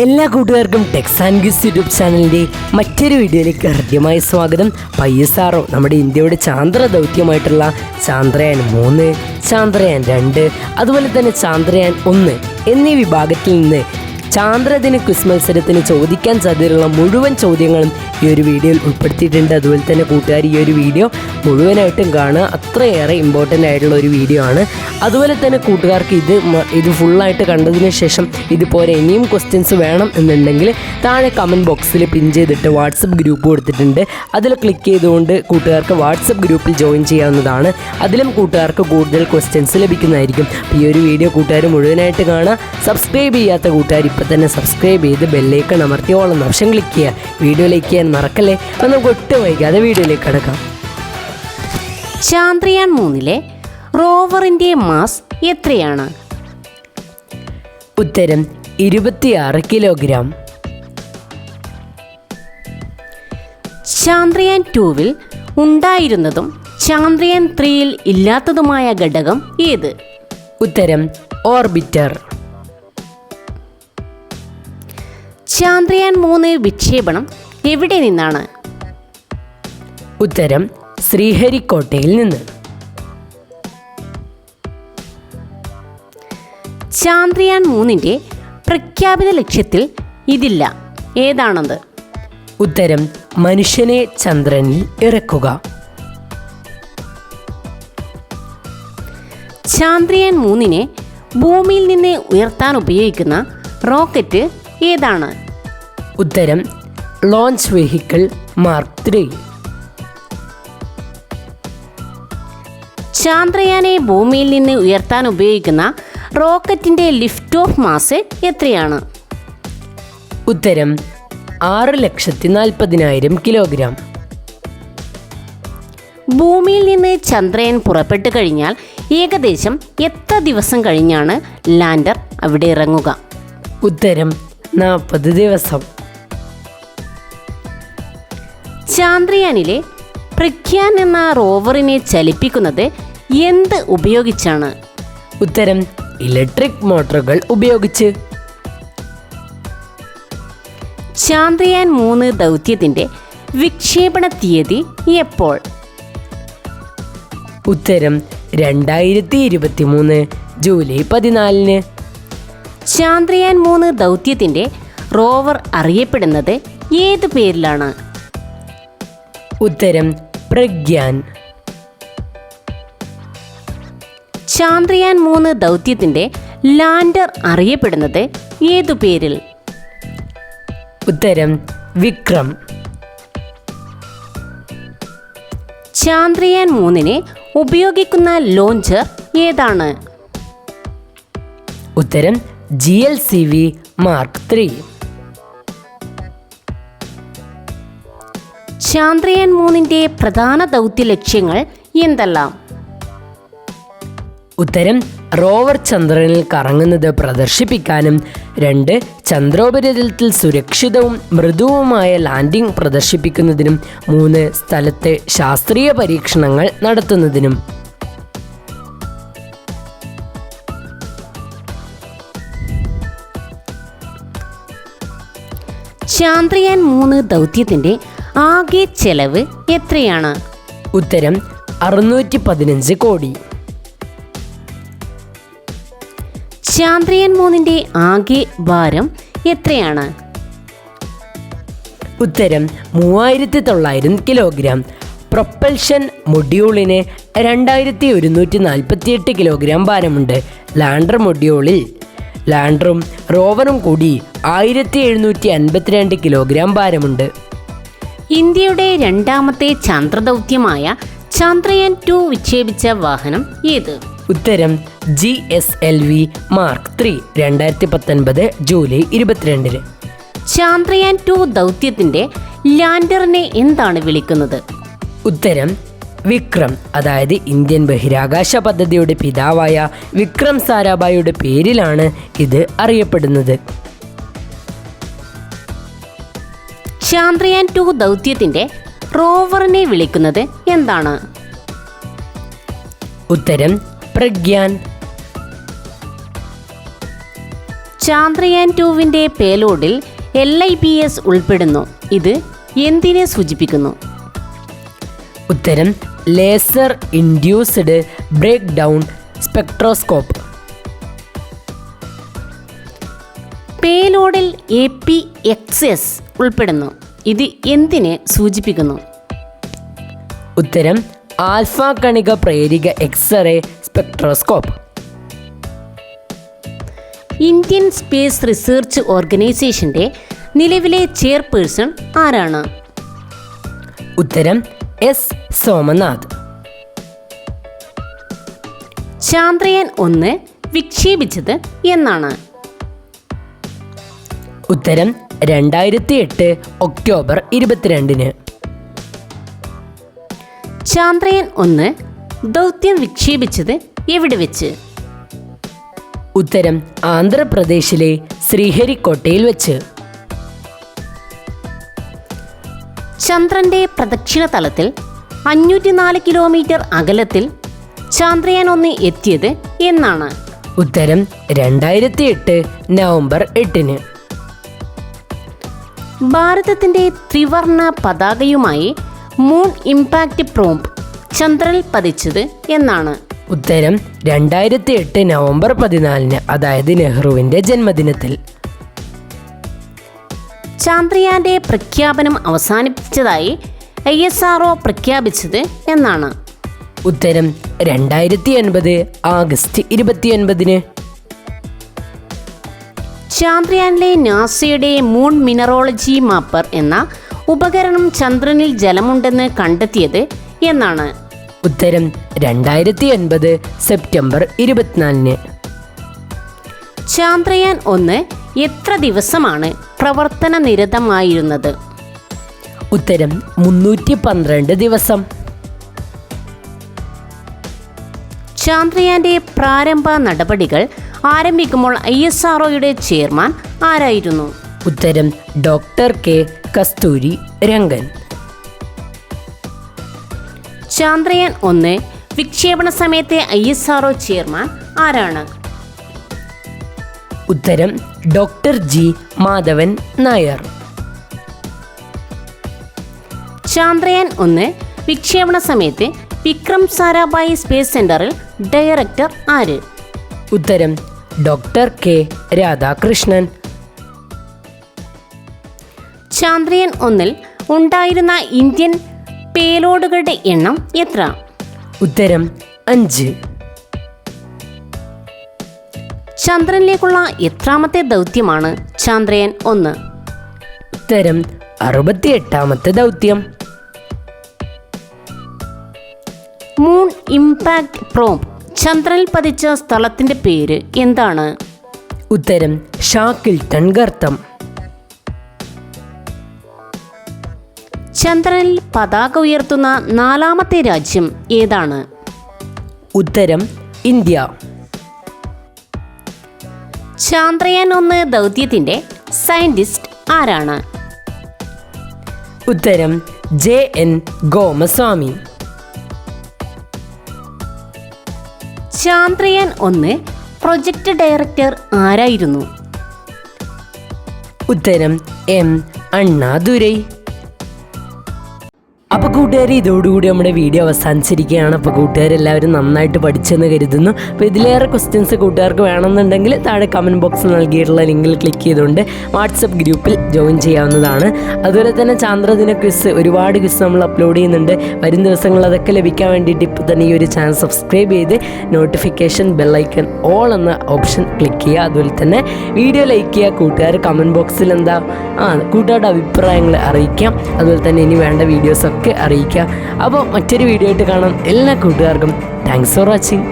എല്ലാ കൂട്ടുകാർക്കും Tex and ഗിസ് YouTube ചാനലിൻ്റെ മറ്റൊരു വീഡിയോയിലേക്ക് ഹൃദ്യമായ സ്വാഗതം. പയ്യസാറോ നമ്മുടെ ഇന്ത്യയുടെ ചാന്ദ്ര ദൗത്യമായിട്ടുള്ള ചാന്ദ്രയാൻ 3, ചാന്ദ്രയാൻ 2, അതുപോലെ തന്നെ ചാന്ദ്രയാൻ 1 എന്നീ വിഭാഗത്തിൽ നിന്ന് ചാന്ദ്രദിന ക്വിസ് മത്സരത്തിന് ചോദിക്കാൻ സാധ്യതയുള്ള മുഴുവൻ ചോദ്യങ്ങളും ഈ ഒരു വീഡിയോയിൽ ഉൾപ്പെടുത്തിയിട്ടുണ്ട്. അതുപോലെ തന്നെ കൂട്ടുകാർ ഈ ഒരു വീഡിയോ മുഴുവനായിട്ടും കാണുക, അത്രയേറെ ഇമ്പോർട്ടൻ്റ് ആയിട്ടുള്ള ഒരു വീഡിയോ ആണ്. അതുപോലെ തന്നെ കൂട്ടുകാർക്ക് ഇത് ഫുള്ളായിട്ട് കണ്ടതിന് ശേഷം ഇതുപോലെ ഇനിയും ക്വസ്റ്റ്യൻസ് വേണം എന്നുണ്ടെങ്കിൽ താഴെ കമൻറ്റ് ബോക്സിൽ പിൻ ചെയ്തിട്ട് വാട്സപ്പ് ഗ്രൂപ്പ് കൊടുത്തിട്ടുണ്ട്. അതിൽ ക്ലിക്ക് ചെയ്തുകൊണ്ട് കൂട്ടുകാർക്ക് വാട്സപ്പ് ഗ്രൂപ്പിൽ ജോയിൻ ചെയ്യാവുന്നതാണ്. അതിലും കൂട്ടുകാർക്ക് കൂടുതൽ ക്വസ്റ്റ്യൻസ് ലഭിക്കുന്നതായിരിക്കും. ഈ ഒരു വീഡിയോ കൂട്ടുകാർ മുഴുവനായിട്ട് കാണുക. സബ്സ്ക്രൈബ് ചെയ്യാത്ത കൂട്ടുകാർ ഇപ്പം തന്നെ സബ്സ്ക്രൈബ് ചെയ്ത് ബെല്ലൈക്കൺ അമർത്തി ഓൾ എന്ന ഓപ്ഷൻ ക്ലിക്ക് ചെയ്യുക. വീഡിയോയിലേക്ക് ചെയ്യാൻ മറക്കല്ലേ. അപ്പം നമുക്ക് ഒട്ടും വൈകാതെ വീഡിയോയിലേക്ക് കിടക്കാം. ചാന്ദ്രയാൻ 3 റോവറിൻ്റെ മാസ് എത്രയാണ്? ഉത്തരം 26 കിലോഗ്രാം. ചാന്ദ്രയാൻ 2 ഉണ്ടായിരുന്നതും ചാന്ദ്രയാൻ 3 ഇല്ലാത്തതുമായ ഘടകം ഏത്? ഉത്തരം ഓർബിറ്റർ. ചാന്ദ്രയാൻ 3 വിക്ഷേപണം എവിടെ നിന്നാണ്? ഉത്തരം ശ്രീഹരിക്കോട്ടയിൽ നിന്ന്. ചാന്ദ്രയാൻ 3 പ്രഖ്യാപിത ലക്ഷ്യത്തിൽ ഇതില്ല, ഏതാണത്? ഉത്തരം മനുഷ്യനെ ചന്ദ്രനിൽ ഇറക്കുക. ചാന്ദ്രയാൻ 3 ഭൂമിയിൽ നിന്ന് ഉയർത്താൻ ഉപയോഗിക്കുന്ന റോക്കറ്റ് ഏതാണ്? ഉത്തരം ലോഞ്ച് വെഹിക്കിൾ മാർക്ക് 3. ചാന്ദ്രയാനെ ഭൂമിയിൽ നിന്ന് ഉയർത്താൻ ഉപയോഗിക്കുന്ന റോക്കറ്റിൻ്റെ ലിഫ്റ്റ് ഓഫ് മാസ് എത്രയാണ്? ഉത്തരം 6,40,000 കിലോഗ്രാം. ഭൂമിയിൽ നിന്ന് ചന്ദ്രയാൻ പുറപ്പെട്ടു കഴിഞ്ഞാൽ ഏകദേശം എത്ര ദിവസം കഴിഞ്ഞാണ് ലാൻഡർ അവിടെ ഇറങ്ങുക? ഉത്തരം 40 ദിവസം. ചാന്ദ്രയാനിലെ പ്രഗ്യാൻ എന്ന റോവറിനെ ചലിപ്പിക്കുന്നത് എന്ത് ഉപയോഗിച്ചാണ്? ഉത്തരം ഇലക്ട്രിക് മോട്ടോറുകൾ ഉപയോഗിച്ച്. ചാന്ദ്രയാൻ 3 ദൗത്യത്തിൻ്റെ വിക്ഷേപണ തീയതി എപ്പോൾ? ഉത്തരം 2023 ജൂലൈ 14. ചാന്ദ്രയാൻ 3 ദൗത്യത്തിൻ്റെ റോവർ അറിയപ്പെടുന്നത് ഏത് പേരിലാണ്? ഉത്തരം പ്രഗ്യാൻ. ചാന്ദ്രയാൻ 3 ദൗത്യത്തിൻ്റെ ലാൻഡർ അറിയപ്പെടുന്നത് ഏതു പേരിൽ? ഉത്തരം വിക്രം. ചാന്ദ്രയാൻ 3 ഉപയോഗിക്കുന്ന ലോഞ്ചർ ഏതാണ്? ഉത്തരം GLCV മാർക്ക് 3. ചാന്ദ്രയാൻ 3 പ്രധാന ദൗത്യ ലക്ഷ്യങ്ങൾ എന്തെല്ലാം? ഉത്തരം റോവർ ചന്ദ്രനിൽ കറങ്ങുന്നത് പ്രദർശിപ്പിക്കാനും 2 ചന്ദ്രോപരിതലത്തിൽ സുരക്ഷിതവും മൃദുവുമായ ലാൻഡിംഗ് പ്രദർശിപ്പിക്കുന്നതിനും 3 സ്ഥലത്തെ ശാസ്ത്രീയ പരീക്ഷണങ്ങൾ നടത്തുന്നതിനും. ചാന്ദ്രയാൻ 3 ദൗത്യത്തിൻ്റെ ആകെ ചെലവ് എത്രയാണ്? ഉത്തരം 615 കോടി. ചാന്ദ്രയാൻ 3 ആകെ ഭാരം എത്രയാണ്? ഉത്തരം 3900 കിലോഗ്രാം. പ്രൊപ്പൽഷൻ മൊഡ്യൂളിന് 2148 കിലോഗ്രാം ഭാരമുണ്ട്. ലാൻഡർ മൊഡ്യൂളിൽ ലാൻഡറും റോവറും കൂടി 1752 കിലോഗ്രാം ഭാരമുണ്ട്. ഇന്ത്യയുടെ രണ്ടാമത്തെ ചാന്ദ്രദൗത്യമായ ചാന്ദ്രയാൻ 2 വിക്ഷേപിച്ച വാഹനം ഏത്? ഉത്തരം GSLV മാർക്ക് 3 2019 ജൂലൈ 22. ചാന്ദ്രയാൻ 2 ദൗത്യത്തിൻ്റെ ലാൻഡറിനെ എന്താണ് വിളിക്കുന്നത്? ഉത്തരം വിക്രം. അതായത് ഇന്ത്യൻ ബഹിരാകാശ പദ്ധതിയുടെ പിതാവായ വിക്രം സാരാഭായിയുടെ പേരിലാണ് ഇത് അറിയപ്പെടുന്നത്. ചാന്ദ്രയാൻ 2 ദൗത്യത്തിൻ്റെ റോവറിനെ വിളിക്കുന്നത് എന്താണ്? ഉത്തരം പ്രഗ്യാൻ. ചാന്ദ്രയാൻ 2വിൻ്റെ പേലോഡിൽ LIPS ഉൾപ്പെടുന്നു. ഇത് എന്തിനെ സൂചിപ്പിക്കുന്നു? ഉത്തരം laser induced breakdown spectroscope. പേലോഡിൽ APXS ഉൾപ്പെടുന്നു. ഇത് എന്തിനെ സൂചിപ്പിക്കുന്നു? ഉത്തരം ആൽഫ കണിക പ്രേരിക x ray spectroscope. Indian space research ഓർഗനൈസേഷൻ്റെ നിലവിലെ ചെയർപേഴ്സൺ ആരാണ്? ഉത്തരം S സോമനാഥ്. ചാന്ദ്രയാൻ 1 വിക്ഷേപിച്ചത് എന്നാണ്? ഉത്തരം 2008 ഒക്ടോബർ 22. ചാന്ദ്രയാൻ 1 ദൗത്യം വിക്ഷേപിച്ചത് എവിടെ വെച്ച്? ഉത്തരം ആന്ധ്രാപ്രദേശിലെ ശ്രീഹരിക്കോട്ടയിൽ വെച്ച്. ചന്ദ്രന്റെ പ്രദക്ഷിണ തലത്തിൽ 504 കിലോമീറ്റർ അകലത്തിൽ ചാന്ദ്രയാൻ 1 എത്തിയത് എന്നാണ്? ഉത്തരം 2008 നവംബർ 8. ഭാരതത്തിന്റെ ത്രിവർണ പതാകയുമായി മൂൺ ഇമ്പാക്റ്റ് പ്രോബ് ചന്ദ്രനിൽ പതിച്ചത് എന്നാണ്? ഉത്തരം 2008 നവംബർ 14, അതായത് നെഹ്റുവിൻ്റെ ജന്മദിനത്തിൽ. ചാന്ദ്രയാന്റെ പ്രഖ്യാപനം അവസാനിപ്പിച്ചതായി ISRO പ്രഖ്യാപിച്ചത് എന്നാണ്? ഉത്തരം 2009 ആഗസ്റ്റ് 29. ചാന്ദ്രയാനിലെ നാസയുടെ മൂൺ മിനറോളജി മാപ്പർ എന്ന ഉപകരണം ചന്ദ്രനിൽ ജലമുണ്ടെന്ന് കണ്ടെത്തിയത് എന്നാണ്? ഉത്തരം 2009 സെപ്റ്റംബർ 24. ചാന്ദ്രയാൻ 1 എത്ര ദിവസമാണ് പ്രവർത്തന നിരതമായിരുന്നത്? ഉത്തരം 312 ദിവസം. ചാന്ദ്രയാന്റെ പ്രാരംഭ നടപടികൾ ആരംഭിക്കുമ്പോൾ ISROയുടെ ചെയർമാൻ ആരായിരുന്നു? ഉത്തരം ഡോക്ടർ K കസ്തൂരി രംഗൻ. ചാന്ദ്രയാൻ 1 വിക്ഷേപണ സമയത്തെ ISRO ചെയർമാൻ ആരാണ്? ഉത്തരം ഡോക്ടർ G മാധവൻ നായർ. ചാന്ദ്രയാൻ 1 വിക്ഷേപണ സമയത്ത് വിക്രം സാരാഭായി സ്പേസ് സെന്ററിൽ ഡയറക്ടർ ആര്? ഉത്തരം ഡോക്ടർ K രാധാകൃഷ്ണൻ. ചാന്ദ്രയാൻ 1 ഉണ്ടായിരുന്ന ഇന്ത്യൻ പേലോഡുകളുടെ എണ്ണം എത്ര? ഉത്തരം 5. ചന്ദ്രനിലേക്കുള്ള എത്രാമത്തെ ദൗത്യമാണ് ചാന്ദ്രയാൻ 1? ഉത്തരം 68ാമത്തെ ദൗത്യം. മൂൺ ഇമ്പാക്റ്റ് പ്രോബ് ചന്ദ്രനിൽ പതിച്ച സ്ഥലത്തിന്റെ പേര് എന്താണ്? ഉത്തരം ഷാക്കിൾട്ടൺ ഗർത്തം. ചന്ദ്രനിൽ പതാക ഉയർത്തുന്ന 4ാമത്തെ രാജ്യം ഏതാണ്? ഉത്തരം ഇന്ത്യ. ചാന്ദ്രയാൻ 1 ദൗത്യത്തിന്റെ സയന്റിസ്റ്റ് ആരാണ്? ഉത്തരം JN ഗോമസ്വാമി. ചാന്ദ്രയാൻ 1 പ്രൊജക്ട് ഡയറക്ടർ ആരായിരുന്നു? ഉത്തരം M അണ്ണാദുരൈ. അപ്പോൾ കൂട്ടുകാർ, ഇതോടുകൂടി നമ്മുടെ വീഡിയോ അവസാനിച്ചിരിക്കുകയാണ്. അപ്പോൾ കൂട്ടുകാരെല്ലാവരും നന്നായിട്ട് പഠിച്ചെന്ന് കരുതുന്നു. അപ്പോൾ ഇതിലേറെ ക്വസ്റ്റ്യൻസ് കൂട്ടുകാർക്ക് വേണമെന്നുണ്ടെങ്കിൽ താഴെ കമൻറ്റ് ബോക്സിൽ നൽകിയിട്ടുള്ള ലിങ്കിൽ ക്ലിക്ക് ചെയ്തുകൊണ്ട് വാട്സപ്പ് ഗ്രൂപ്പിൽ ജോയിൻ ചെയ്യാവുന്നതാണ്. അതുപോലെ തന്നെ ചാന്ദ്രദിന ക്വിസ്, ഒരുപാട് ക്വിസ് നമ്മൾ അപ്ലോഡ് ചെയ്യുന്നുണ്ട്. വരും ദിവസങ്ങളിൽ അതൊക്കെ ലഭിക്കാൻ വേണ്ടിയിട്ട് ഇപ്പോൾ തന്നെ ഈ ഒരു ചാനൽ സബ്സ്ക്രൈബ് ചെയ്ത് നോട്ടിഫിക്കേഷൻ ബെല്ലൈക്കൺ ഓൾ എന്ന ഓപ്ഷൻ ക്ലിക്ക് ചെയ്യുക. അതുപോലെ തന്നെ വീഡിയോ ലൈക്ക് ചെയ്യുക. കൂട്ടുകാർ കമൻറ്റ് ബോക്സിൽ കൂട്ടുകാരുടെ അഭിപ്രായങ്ങൾ അറിയിക്കാം. അതുപോലെ തന്നെ ഇനി വേണ്ട വീഡിയോസൊക്കെ അറിയിക്കുക. അപ്പോൾ മറ്റൊരു വീഡിയോ ആയിട്ട് കാണാം. എല്ലാ കൂട്ടുകാർക്കും താങ്ക്സ് ഫോർ വാച്ചിങ്.